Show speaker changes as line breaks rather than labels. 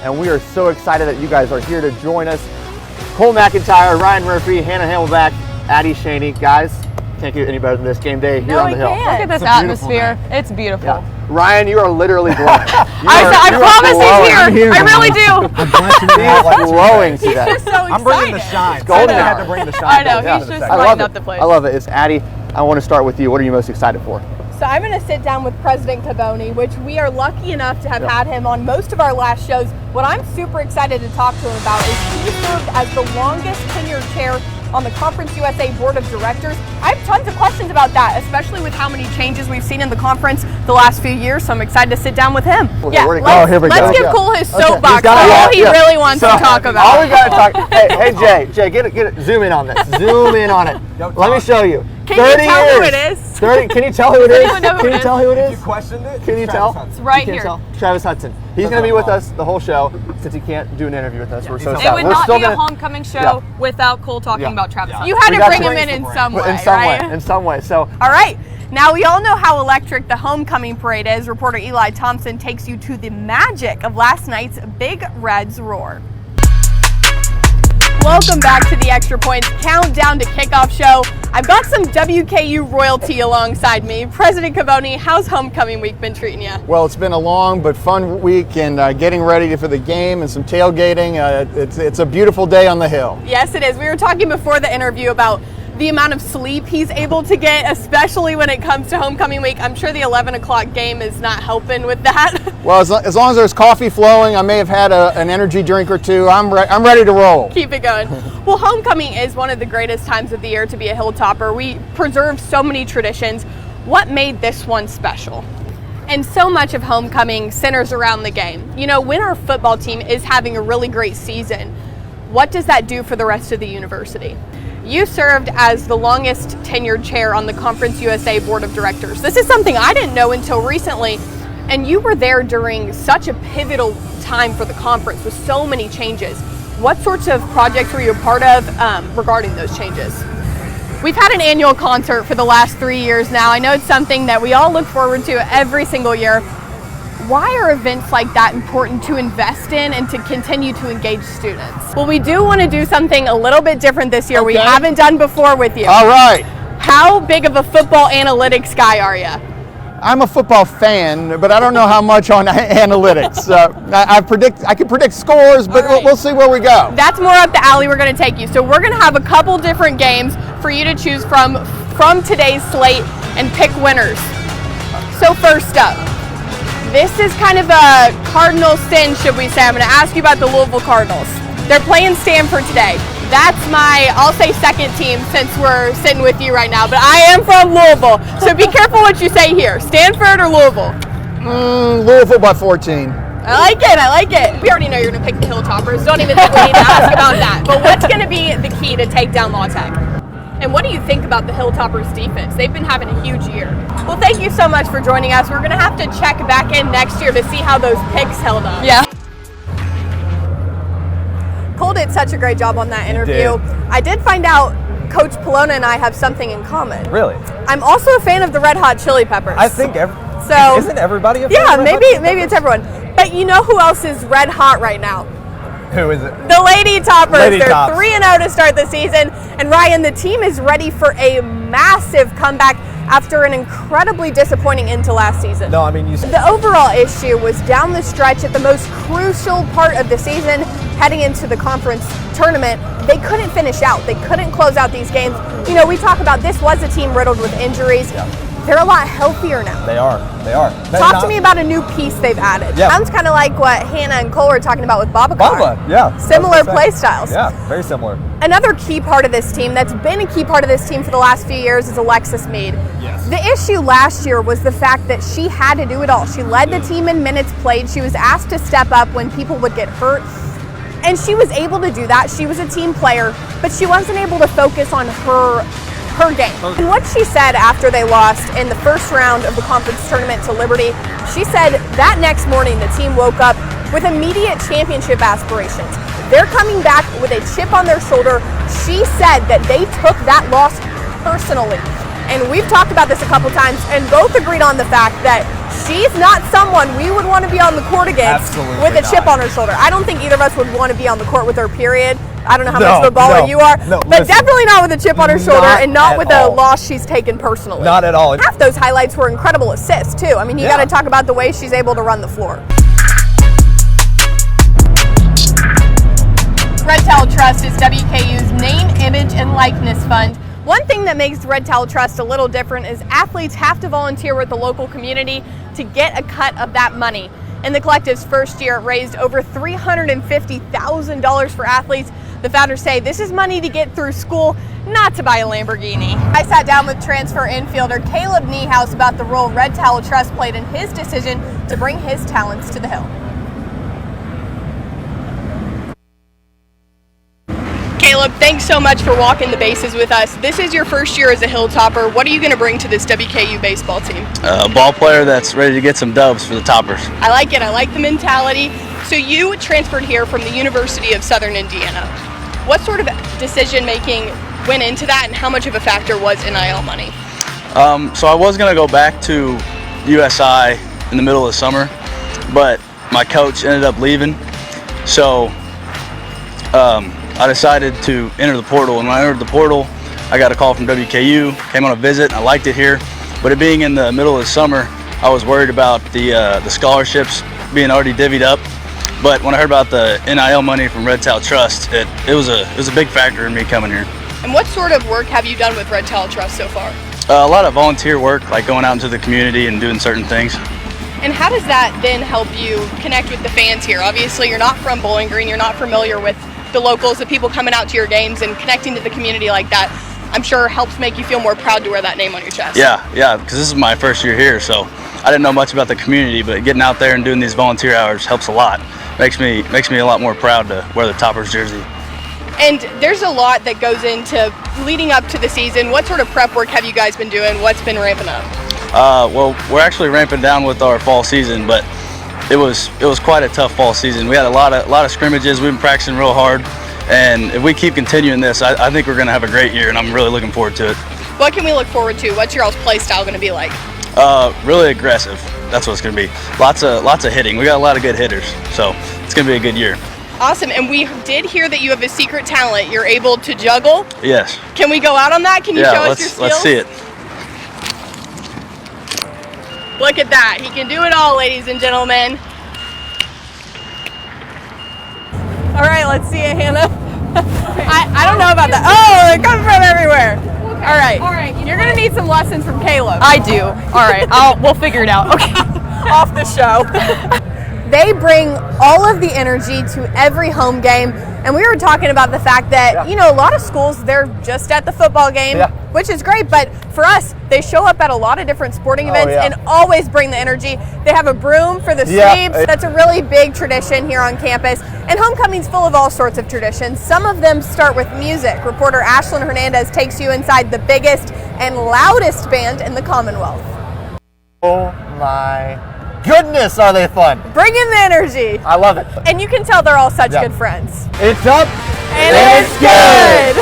and we are so excited that you guys are here to join us. Cole McIntyre, Ryan Murphy, Hannah Hamelback, Addie Schanie. Guys, can't get any better than this game day here on the hill.
Look at this atmosphere. It's beautiful.
Yeah. Ryan, you are literally glowing.
I promise he's here. I really do.
He's glowing today.
He's just so excited.
I'm bringing the shine.
Golden
I had
hour.
to bring the shine.
I know, he's just lighting up the place.
I love it. It's Addie. I want to start with you. What are you most excited for?
So I'm going to sit down with President Cavoni, which we are lucky enough to have had him on most of our last shows. What I'm super excited to talk to him about is he served as the longest tenured chair on the Conference USA Board of Directors. I have tons of questions about that, especially with how many changes we've seen in the conference the last few years, so I'm excited to sit down with him.
Okay, let's
give Cole his soapbox,
okay.
all he really wants to talk about.
All we got to talk, hey Jay, get it, zoom in on this. Zoom in on it. Let me show you.
Can you tell who it is?
30, can you tell who it is?
Can
you tell who it is?
You questioned it?
Can you tell?
It's right here.
Travis Hudson. He's going to be with us the whole show since he can't do an interview with us. We're so sad.
It would not be a homecoming show without Cole talking about Travis Hudson.
You had to bring him in some way, right?
In some way. So,
all right. Now, we all know how electric the homecoming parade is. Reporter Eli Thompson takes you to the magic of last night's Big Reds roar. Welcome back to the Extra Points Countdown to Kickoff show. I've got some WKU royalty alongside me. President Cavoni, how's homecoming week been treating you?
Well, it's been a long but fun week, and getting ready for the game and some tailgating. It's a beautiful day on the hill.
Yes, it is. We were talking before the interview about the amount of sleep he's able to get, especially when it comes to homecoming week. I'm sure the 11 o'clock game is not helping with that.
Well, as long as there's coffee flowing, I may have had an energy drink or two. I'm ready to roll.
Keep it going. Well, homecoming is one of the greatest times of the year to be a Hilltopper. We preserve so many traditions. What made this one special? And so much of homecoming centers around the game. You know, when our football team is having a really great season, what does that do for the rest of the university? You served as the longest tenured chair on the Conference USA Board of Directors. This is something I didn't know until recently, and you were there during such a pivotal time for the conference with so many changes. What sorts of projects were you a part of regarding those changes? We've had an annual concert for the last 3 years now. I know it's something that we all look forward to every single year. Why are events like that important to invest in and to continue to engage students? Well, we do want to do something a little bit different this year. We haven't done before with you.
All right.
How big of a football analytics guy are you?
I'm a football fan, but I don't know how much on analytics. I can predict scores, but we'll see where we go.
That's more up the alley we're going to take you. So we're going to have a couple different games for you to choose from today's slate and pick winners. So first up, this is kind of a Cardinal sin, should we say. I'm going to ask you about the Louisville Cardinals. They're playing Stanford today. That's my, I'll say second team since we're sitting with you right now, but I am from Louisville, so be careful what you say here. Stanford or Louisville?
Louisville by 14.
I like it. We already know you're going to pick the Hilltoppers. Don't even think we need to ask about that. But what's going to be the key to take down La Tech? And what do you think about the Hilltoppers defense? They've been having a huge year. Well, thank you so much for joining us. We're going to have to check back in next year to see how those picks held up.
Yeah.
Cole did such a great job on that interview. I did find out Coach Polona and I have something in common.
Really?
I'm also a fan of the Red Hot Chili Peppers.
I think isn't everybody a fan
yeah,
of Red Hot
maybe it's everyone. But you know who else is red hot right now?
Who is it?
The Lady Toppers.
Lady
They're
Tops.
3-0 to start the season. And Ryan, the team is ready for a massive comeback after an incredibly disappointing end to last season.
No, I mean
The overall issue was down the stretch at the most crucial part of the season, heading into the conference tournament. They couldn't finish out. They couldn't close out these games. You know, we talk about this was a team riddled with injuries. They're a lot healthier now.
They are.
Talk to me about a new piece they've added.
Yeah.
Sounds kind of like what Hannah and Cole were talking about with Babacar.
Yeah.
Similar play styles.
Yeah, very similar.
Another key part of this team that's been a key part of this team for the last few years is Alexis Mead.
Yes.
The issue last year was the fact that she had to do it all. She led the team in minutes played. She was asked to step up when people would get hurt. And she was able to do that. She was a team player, but she wasn't able to focus on her game. And what she said after they lost in the first round of the conference tournament to Liberty, she said that next morning the team woke up with immediate championship aspirations. They're coming back with a chip on their shoulder. She said that they took that loss personally. And we've talked about this a couple times and both agreed on the fact that she's not someone we would want to be on the court against with a chip on her shoulder. I don't think either of us would want to be on the court with her, period. I don't know how much of a baller you are, but definitely not with a chip on her shoulder and not with a loss she's taken personally.
Not at all.
Half those highlights were incredible assists, too. I mean, you got to talk about the way she's able to run the floor. Red Towel Trust is WKU's name, image, and likeness fund. One thing that makes Red Towel Trust a little different is athletes have to volunteer with the local community to get a cut of that money. In the collective's first year, it raised over $350,000 for athletes. The founders say this is money to get through school, not to buy a Lamborghini. I sat down with transfer infielder Caleb Niehaus about the role Red Towel Trust played in his decision to bring his talents to the Hill. Caleb, thanks so much for walking the bases with us. This is your first year as a Hilltopper. What are you going to bring to this WKU baseball team?
A ball player that's ready to get some dubs for the Toppers.
I like it. I like the mentality. So you transferred here from the University of Southern Indiana. What sort of decision-making went into that, and how much of a factor was NIL money?
So I was going to go back to USI in the middle of the summer, but my coach ended up leaving. So I decided to enter the portal, and when I entered the portal, I got a call from WKU, came on a visit, and I liked it here. But it being in the middle of the summer, I was worried about the scholarships being already divvied up. But when I heard about the NIL money from Red Towel Trust, it was a big factor in me coming here.
And what sort of work have you done with Red Towel Trust so far?
A lot of volunteer work, like going out into the community and doing certain things.
And how does that then help you connect with the fans here? Obviously, you're not from Bowling Green, you're not familiar with the locals, the people coming out to your games, and connecting to the community like that, I'm sure helps make you feel more proud to wear that name on your chest.
Yeah, because this is my first year here, so I didn't know much about the community, but getting out there and doing these volunteer hours helps a lot. Makes me a lot more proud to wear the Toppers jersey.
And there's a lot that goes into leading up to the season. What sort of prep work have you guys been doing? What's been ramping up?
Well, we're actually ramping down with our fall season, but it was quite a tough fall season. We had a lot of scrimmages. We've been practicing real hard, and if we keep continuing this, I think we're going to have a great year, and I'm really looking forward to it.
What can we look forward to? What's your all's play style going to be like?
Really aggressive. That's what it's going to be. Lots of hitting. We got a lot of good hitters, so it's going to be a good year.
Awesome. And we did hear that you have a secret talent. You're able to juggle.
Yes.
Can we go out on that? Can you show us your skills?
Let's see it.
Look at that. He can do it all, ladies and gentlemen. All right, let's see it, Hannah. I don't know about that. Oh, it comes from everywhere. Okay. All right. You're going to need some lessons from Caleb.
I do. All right. We'll figure it out. Okay.
Off the show. They bring all of the energy to every home game. And we were talking about the fact that, a lot of schools, they're just at the football game, which is great. But for us, they show up at a lot of different sporting events and always bring the energy. They have a broom for the sweeps. That's a really big tradition here on campus. And homecoming's full of all sorts of traditions. Some of them start with music. Reporter Ashlyn Hernandez takes you inside the biggest and loudest band in the Commonwealth.
Oh my goodness, are they fun.
Bring in the energy.
I love it.
And you can tell they're all such good friends.
It's up
and it's good.